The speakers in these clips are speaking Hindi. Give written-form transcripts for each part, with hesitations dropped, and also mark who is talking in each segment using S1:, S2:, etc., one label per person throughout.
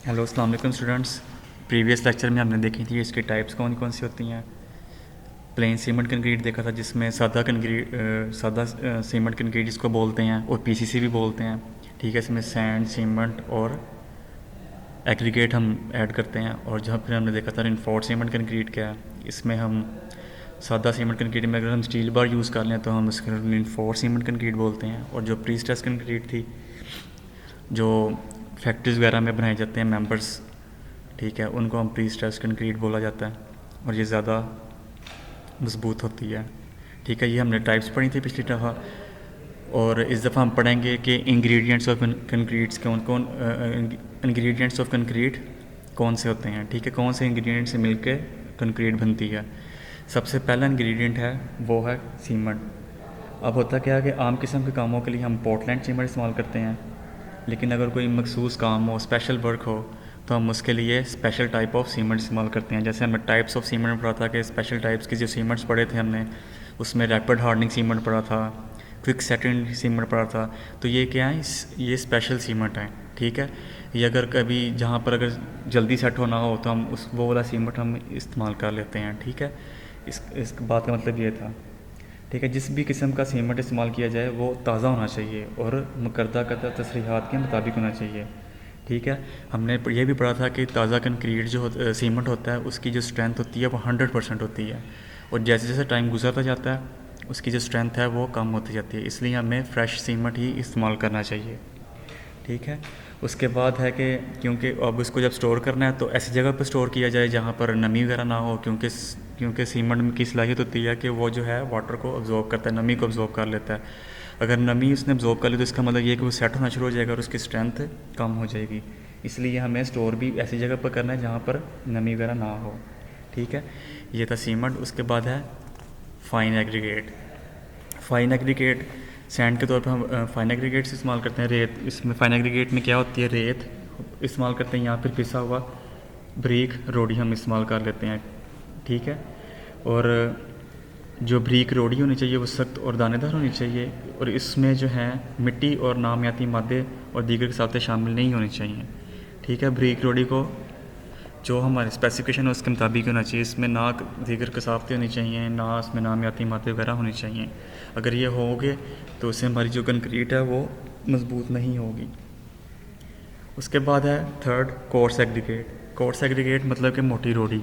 S1: हेलो अस्सलाम वालेकुम स्टूडेंट्स। प्रीवियस लेक्चर में हमने देखी थी इसकी टाइप्स कौन कौन सी होती हैं। प्लेन सीमेंट कंक्रीट देखा था जिसमें सादा सीमेंट कंक्रीट जिसको बोलते हैं और पीसीसी भी बोलते हैं। ठीक है, इसमें सैंड सीमेंट और एग्रीगेट हम ऐड करते हैं। और जहाँ फिर हमने देखा था रेनफोर्स्ड सीमेंट कंक्रीट क्या है, इसमें हम सादा सीमेंट कंक्रीट में अगर हम स्टील बार यूज़ कर लें तो हम उसको रेनफोर्स्ड सीमेंट कंक्रीट बोलते हैं। और जो प्री स्ट्रेस कंक्रीट थी जो फैक्ट्रीज़ वगैरह में बनाए जाते हैं मेंबर्स, ठीक है, उनको हम प्री स्ट्रेस कंक्रीट बोला जाता है और ये ज़्यादा मजबूत होती है। ठीक है, ये हमने टाइप्स पढ़ी थी पिछली दफ़ा और इस दफ़ा हम पढ़ेंगे कि इंग्रेडिएंट्स ऑफ कंक्रीट्स कौन कौन इंग्रेडिएंट्स ऑफ कंक्रीट कौन से होते हैं। ठीक है, कौन से इंग्रेडिएंट से मिलके कंक्रीट बनती है। सबसे पहला इंग्रेडिएंट है वो है सीमेंट। अब होता क्या है कि आम किस्म के कामों के लिए हम पोर्टलैंड सीमेंट इस्तेमाल करते हैं, लेकिन अगर कोई मखसूस काम हो, स्पेशल वर्क हो, तो हम उसके लिए स्पेशल टाइप ऑफ सीमेंट इस्तेमाल करते हैं। जैसे हमने टाइप्स ऑफ सीमेंट पढ़ा था कि स्पेशल टाइप्स की जो सीमेंट्स पढ़े थे हमने, उसमें रैपिड हार्डनिंग सीमेंट पढ़ा था, क्विक सेटिंग सीमेंट पढ़ा था। तो ये क्या है, ये स्पेशल सीमेंट है। ठीक है, ये अगर कभी जहाँ पर अगर जल्दी सेट होना हो तो हम उस वो वाला सीमेंट हम इस्तेमाल कर लेते हैं। ठीक है, इस बात का मतलब ये था। ठीक है, जिस भी किस्म का सीमेंट इस्तेमाल किया जाए वो ताज़ा होना चाहिए और मुकर्रदा तसरीहात के मुताबिक होना चाहिए। ठीक है, हमने ये भी पढ़ा था कि ताज़ा कंक्रीट जो सीमेंट होता है उसकी जो स्ट्रेंथ होती है वो 100% होती है, और जैसे जैसे टाइम गुजरता जाता है उसकी जो स्ट्रेंथ है वो कम होती जाती है। इसलिए हमें फ़्रेश सीमेंट ही इस्तेमाल करना चाहिए। ठीक है, उसके बाद है कि क्योंकि अब इसको जब स्टोर करना है तो ऐसी जगह पर स्टोर किया जाए जहाँ पर नमी वगैरह ना हो, क्योंकि सीमेंट की सलाहियत होती है कि वो जो है वाटर को अब्जॉर्ब करता है, नमी को अब्जॉर्ब कर लेता है। अगर नमी उसने अब्जॉर्ब कर ली तो इसका मतलब ये कि वो सेट होना शुरू हो जाएगा और उसकी स्ट्रेंथ कम हो जाएगी। इसलिए हमें स्टोर भी ऐसी जगह पर करना है जहाँ पर नमी वगैरह ना हो। ठीक है, ये था सीमेंट। उसके बाद है fine aggregate. Fine aggregate sand के तौर पर हम फाइन एग्रीगेट से इस्तेमाल करते हैं। रेत, इसमें फाइन एग्रीगेट में क्या होती है, रेत इस्तेमाल करते हैं, या फिर पिसा हुआ ब्रीक रोडी हम इस्तेमाल कर लेते हैं। ठीक है, और जो ब्रीक रोडी होनी चाहिए वो सख्त और दानेदार होनी चाहिए, और इसमें जो है मिट्टी और नामियाती मादे और दीगर के शामिल नहीं होने चाहिए। ठीक है, ब्रीक रोडी को जो हमारे स्पेसिफिकेशन है उसके मुताबिक होना चाहिए। इसमें ना दीगर कसावतें होनी चाहिए, ना इसमें नामियाती मादे वगैरह होनी चाहिए। अगर ये होंगे तो उससे हमारी जो कंक्रीट है वो मजबूत नहीं होगी। उसके बाद है third coarse aggregate. Coarse aggregate मतलब कि मोटी रोड़ी,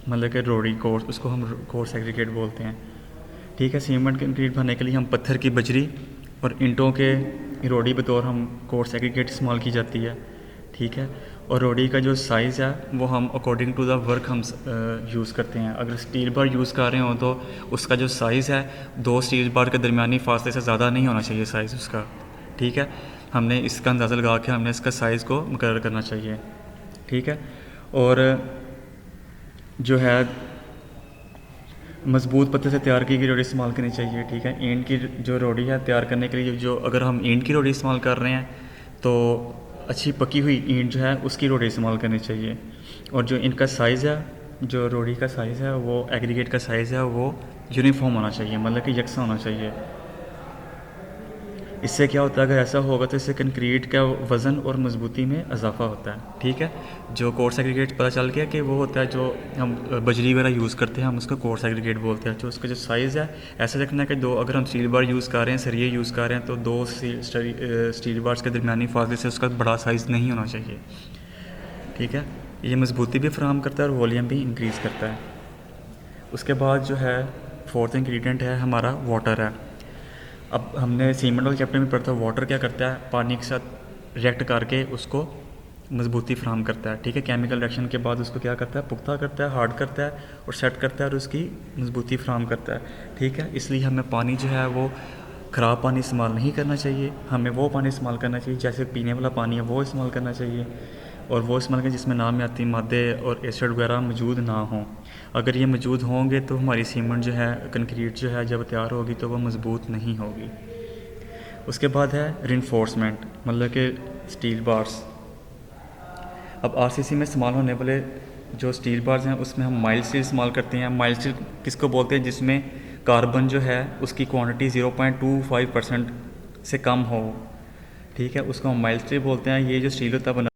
S1: मतलब कि रोड़ी कोर्स, उसको हम कोर्स एग्रीगेट बोलते हैं। ठीक है, सीमेंट कंक्रीट भरने के लिए हम पत्थर की बजरी और ईंटों के रोड़ी बतौर हम कोर्स एग्रीगेट इस्तेमाल की जाती है। ठीक है, और रोड़ी का जो साइज़ है वो हम अकॉर्डिंग टू द वर्क हम यूज़ करते हैं। अगर स्टील बार यूज़ कर रहे हो तो उसका जो साइज़ है दो स्टील बार के दरमियानी फासले से ज़्यादा नहीं होना चाहिए साइज़ उसका। ठीक है, हमने इसका अंदाज़ा लगा के हमने इसका साइज़ को मुकर्रर करना चाहिए। ठीक है, और जो है मज़बूत पत्थर से तैयार की गई रोड़ी इस्तेमाल करनी चाहिए। ठीक है, ईंट की जो रोड़ी है तैयार करने के लिए, जो अगर हम ईंट की रोड़ी इस्तेमाल कर रहे हैं तो अच्छी पकी हुई ईंट जो है उसकी रोड़ी इस्तेमाल करनी चाहिए। और जो इनका साइज़ है, जो रोड़ी का साइज़ है वो एग्रीगेट का साइज़ है वो यूनिफॉर्म होना चाहिए, मतलब कि यकसा होना चाहिए। इससे क्या होता है, अगर ऐसा होगा तो इससे कंक्रीट का वज़न और मजबूती में इजाफा होता है। ठीक है, जो कोर्स एग्रीगेट पता चल गया कि वो होता है जो हम बजरी वगैरह यूज़ करते हैं, हम उसको कोर्स एग्रीगेट बोलते हैं। जो उसका जो साइज़ है ऐसा रखना है कि दो, अगर हम स्टील बार यूज़ कर रहे हैं, सरिये यूज़ कर रहे हैं, तो दो स्टील बार्स के दरमियानी फासले से उसका बड़ा साइज़ नहीं होना चाहिए। ठीक है, ये मजबूती भी फ्राहम करता है और वॉल्यूम भी इंक्रीज़ करता है। उसके बाद जो है फोर्थ इंग्रेडिएंट है हमारा वाटर है। अब हमने सीमेंट वाले चैप्टर में पढ़ा था वाटर क्या करता है, पानी के साथ रिएक्ट करके उसको मजबूती फ्राहम करता है। ठीक है, केमिकल रिएक्शन के बाद उसको क्या करता है, पुख्ता करता है, हार्ड करता है और सेट करता है और उसकी मजबूती फ्राहम करता है। ठीक है, इसलिए हमें पानी जो है वो ख़राब पानी इस्तेमाल नहीं करना चाहिए। हमें वो पानी इस्तेमाल करना चाहिए जैसे पीने वाला पानी है वो इस्तेमाल करना चाहिए, और वो इस्तेमाल करें जिसमें नामियाती मादे और एसिड वगैरह मौजूद ना हों। अगर ये मौजूद होंगे तो हमारी सीमेंट जो है, कंक्रीट जो है जब तैयार होगी तो वो मज़बूत नहीं होगी। उसके बाद है रिइंफोर्समेंट, मतलब कि स्टील बार्स। अब आरसीसी में इस्तेमाल होने वाले जो स्टील बार्स हैं उसमें हम माइल्ड स्टील इस्तेमाल करते हैं। माइल्ड स्टील किसको बोलते हैं, जिसमें कार्बन जो है उसकी क्वांटिटी 0.25% से कम हो। ठीक है, उसको हम माइल्ड स्टील बोलते हैं। ये जो स्टील होता है